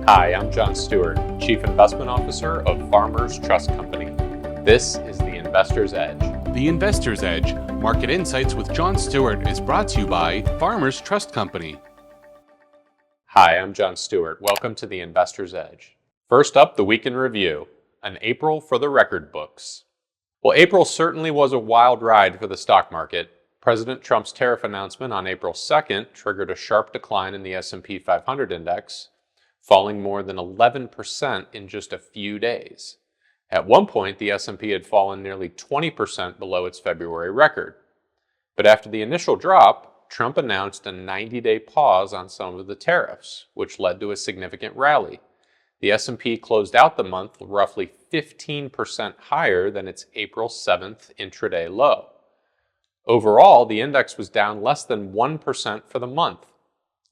Hi, I'm John Stewart, Chief Investment Officer of Farmers Trust Company. This is the Investor's Edge. The Investor's Edge, Market Insights with John Stewart, is brought to you by Farmers Trust Company. Hi, I'm John Stewart. Welcome to the Investor's Edge. First up, the week in review, an April for the record books. Well, April certainly was a wild ride for the stock market. President Trump's tariff announcement on April 2nd triggered a sharp decline in the S&P 500 index, falling more than 11% in just a few days. At one point, the S&P had fallen nearly 20% below its February record. But after the initial drop, Trump announced a 90-day pause on some of the tariffs, which led to a significant rally. The S&P closed out the month roughly 15% higher than its April 7th intraday low. Overall, the index was down less than 1% for the month,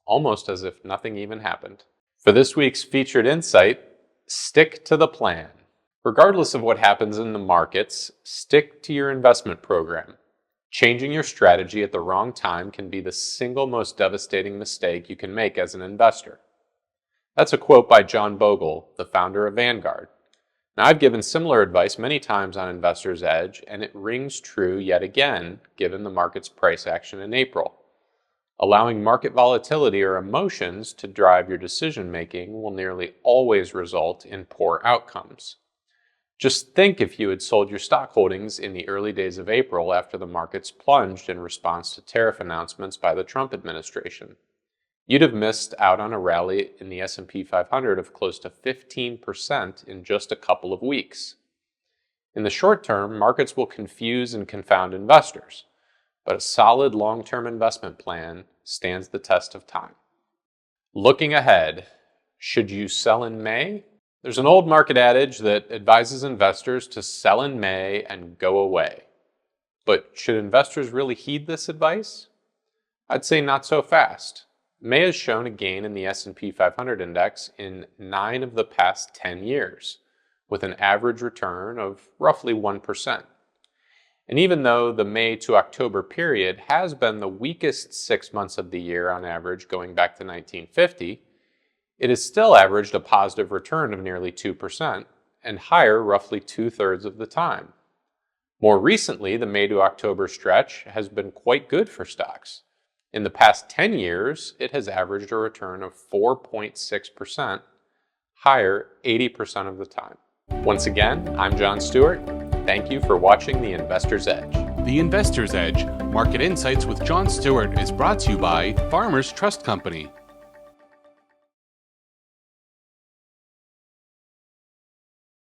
almost as if nothing even happened. For this week's featured insight, stick to the plan. Regardless of what happens in the markets, stick to your investment program. Changing your strategy at the wrong time can be the single most devastating mistake you can make as an investor. That's a quote by John Bogle, the founder of Vanguard. Now, I've given similar advice many times on Investor's Edge, and it rings true yet again, given the market's price action in April. Allowing market volatility or emotions to drive your decision-making will nearly always result in poor outcomes. Just think if you had sold your stock holdings in the early days of April after the markets plunged in response to tariff announcements by the Trump administration. You'd have missed out on a rally in the S&P 500 of close to 15% in just a couple of weeks. In the short term, markets will confuse and confound investors, but a solid long-term investment plan stands the test of time. Looking ahead, should you sell in May? There's an old market adage that advises investors to sell in May and go away. But should investors really heed this advice? I'd say not so fast. May has shown a gain in the S&P 500 index in 9 of the past 10 years, with an average return of roughly 1%. And even though the May to October period has been the weakest 6 months of the year on average going back to 1950, it has still averaged a positive return of nearly 2% and higher roughly 2/3 of the time. More recently, the May to October stretch has been quite good for stocks. In the past 10 years, it has averaged a return of 4.6%, higher 80% of the time. Once again, I'm John Stewart. Thank you for watching The Investor's Edge. The Investor's Edge, Market Insights with John Stewart, is brought to you by Farmers Trust Company.